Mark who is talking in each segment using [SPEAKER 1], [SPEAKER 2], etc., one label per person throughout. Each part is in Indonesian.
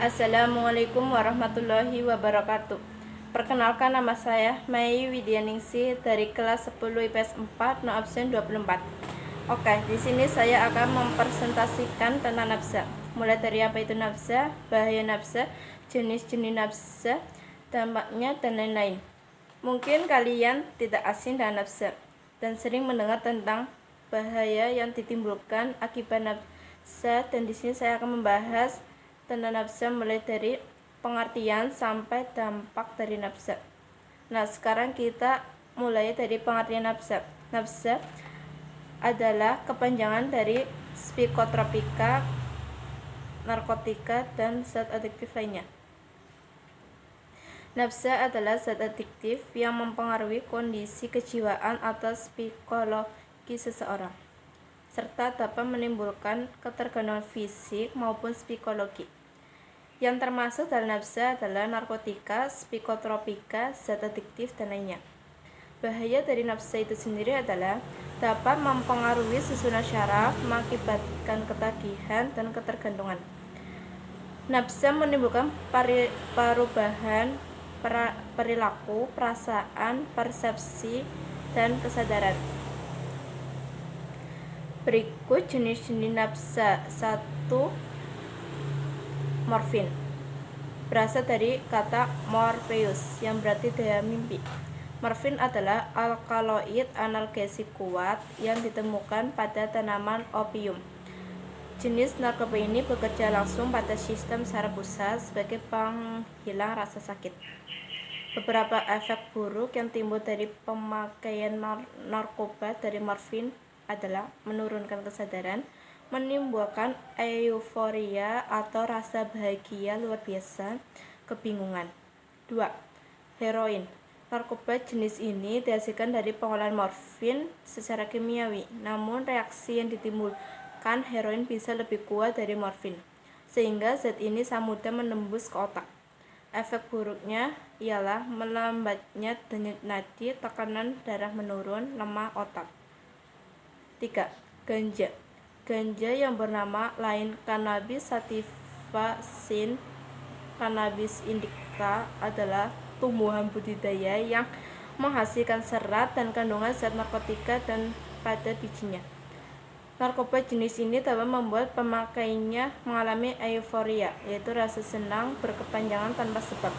[SPEAKER 1] Assalamualaikum warahmatullahi wabarakatuh. Perkenalkan, nama saya Mei Widyaningsih dari kelas 10 IPS 4, no absen 24. Oke, di sini saya akan mempresentasikan tentang nafsa. Mulai dari apa itu nafsa, bahaya nafsa, jenis-jenis nafsa, dampaknya, dan lain-lain. Mungkin kalian tidak asing dengan nafsa dan sering mendengar tentang bahaya yang ditimbulkan akibat nafsa, dan di sini saya akan membahas tentang nafsa mulai dari pengertian sampai dampak dari nafsa. Nah, sekarang kita mulai dari pengertian nafsa. Nafsa adalah kepanjangan dari psikotropika, narkotika, dan zat adiktif lainnya. Nafsa adalah zat adiktif yang mempengaruhi kondisi kejiwaan atau psikologi seseorang, serta dapat menimbulkan ketergantungan fisik maupun psikologi. Yang termasuk dalam nafsa adalah narkotika, psikotropika, zat adiktif, dan lainnya. Bahaya dari nafsa itu sendiri adalah dapat mempengaruhi susunan syaraf, mengakibatkan ketagihan dan ketergantungan. Nafsa menimbulkan perubahan perilaku, perasaan, persepsi, dan kesadaran. Berikut jenis-jenis nafsa. 1. Morfin. Berasal dari kata Morpheus yang berarti daya mimpi. Morfin adalah alkaloid analgesik kuat yang ditemukan pada tanaman opium. Jenis narkoba ini bekerja langsung pada sistem saraf pusat sebagai penghilang rasa sakit. Beberapa efek buruk yang timbul dari pemakaian narkoba dari morfin adalah menurunkan kesadaran, menimbulkan euforia atau rasa bahagia luar biasa, kebingungan. 2. Heroin. Narkoba jenis ini dihasilkan dari pengolahan morfin secara kimiawi, namun reaksi yang ditimbulkan heroin bisa lebih kuat dari morfin, sehingga zat ini sangat mudah menembus ke otak. Efek buruknya ialah melambatnya denyut nadi, tekanan darah menurun, lemah otak. 3. Ganja. Ganja yang bernama lain Cannabis sativa syn Cannabis indica adalah tumbuhan budidaya yang menghasilkan serat dan kandungan zat narkotika dan pada bijinya. Narkoba jenis ini dapat membuat pemakainya mengalami euforia, yaitu rasa senang berkepanjangan tanpa sebab.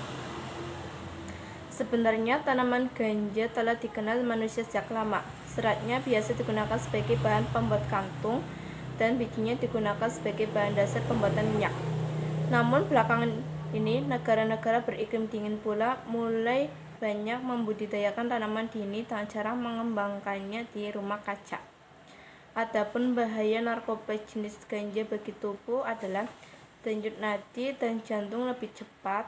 [SPEAKER 1] Sebenarnya tanaman ganja telah dikenal manusia sejak lama. Seratnya biasa digunakan sebagai bahan pembuat kantung dan bijinya digunakan sebagai bahan dasar pembuatan minyak. Namun belakangan ini negara-negara beriklim dingin pula mulai banyak membudidayakan tanaman ini dengan cara mengembangkannya di rumah kaca. Adapun bahaya narkoba jenis ganja bagi tubuh adalah denyut nadi dan jantung lebih cepat,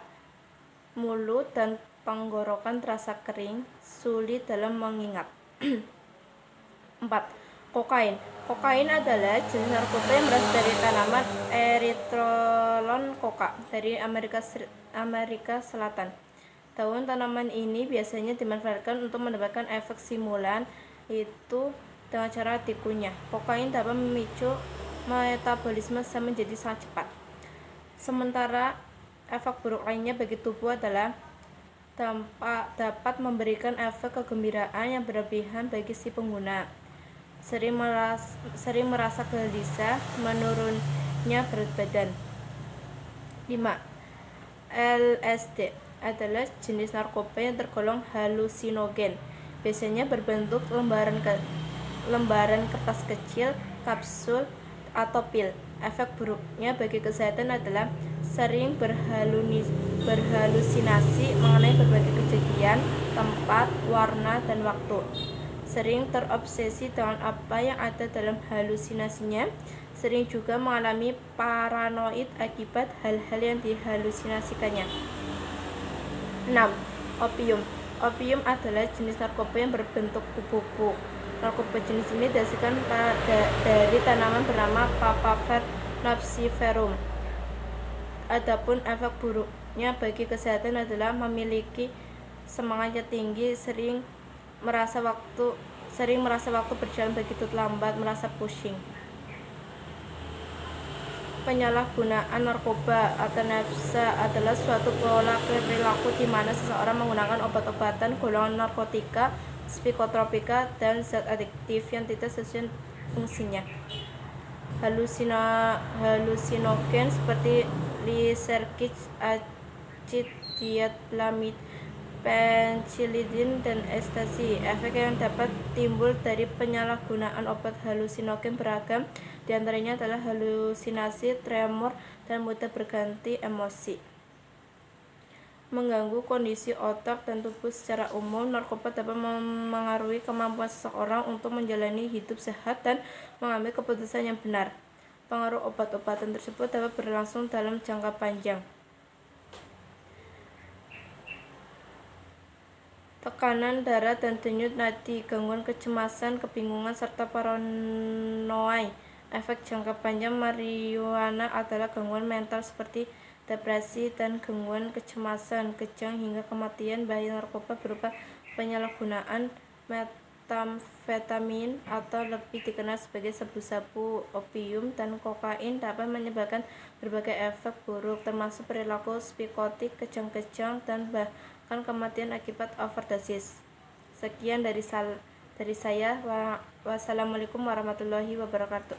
[SPEAKER 1] mulut dan tenggorokan terasa kering, sulit dalam mengingat. 4. Kokain. Kokain adalah jenis narkoba yang berasal dari tanaman Erythrolon coca dari Amerika Selatan. Daun tanaman ini biasanya dimanfaatkan untuk mendapatkan efek stimulan, yaitu dengan cara dikunyah. Kokain dapat memicu metabolisme sel menjadi sangat cepat. Sementara efek buruk lainnya bagi tubuh adalah dapat memberikan efek kegembiraan yang berlebihan bagi si pengguna, sering merasa gelisah, menurunnya berat badan. 5. LSD adalah jenis narkoba yang tergolong halusinogen, biasanya berbentuk lembaran kertas kecil, kapsul, atau pil. Efek buruknya bagi kesehatan adalah sering berhalusinasi mengenai berbagai kejadian, tempat, warna, dan waktu. Sering terobsesi dengan apa yang ada dalam halusinasinya. Sering juga mengalami paranoid akibat hal-hal yang dihalusinasikannya. 6. Opium. Opium adalah jenis narkoba yang berbentuk bubuk. Narkoba jenis ini dihasilkan dari tanaman bernama Papaver knapsiferum. Adapun efek buruknya bagi kesehatan adalah memiliki semangat yang tinggi, sering merasa waktu berjalan begitu lambat, merasa pusing. Penyalahgunaan narkoba atau nafsa adalah suatu pola perilaku di mana seseorang menggunakan obat-obatan golongan narkotika, psikotropika, dan zat adiktif yang tidak sesuai fungsinya. Halusinogen seperti lisergic acid, dietlamid, penicillin, dan ekstasi. Efek yang dapat timbul dari penyalahgunaan obat halusinogen beragam, di antaranya adalah halusinasi, tremor, dan mudah berganti emosi. Mengganggu kondisi otak dan tubuh secara umum. Narkoba dapat memengaruhi kemampuan seseorang untuk menjalani hidup sehat dan mengambil keputusan yang benar. Pengaruh obat-obatan tersebut dapat berlangsung dalam jangka panjang. Tekanan darah dan denyut nadi, gangguan kecemasan, kebingungan, serta paranoia. Efek jangka panjang marijuana adalah gangguan mental seperti depresi dan gangguan kecemasan, kejang hingga kematian. Bahaya narkoba berupa penyalahgunaan metamfetamin atau lebih dikenal sebagai sabu-sabu, opium, dan kokain dapat menyebabkan berbagai efek buruk, termasuk perilaku psikotik, kejang-kejang, dan bahkan kematian akibat overdosis. Sekian dari saya. Wassalamualaikum warahmatullahi wabarakatuh.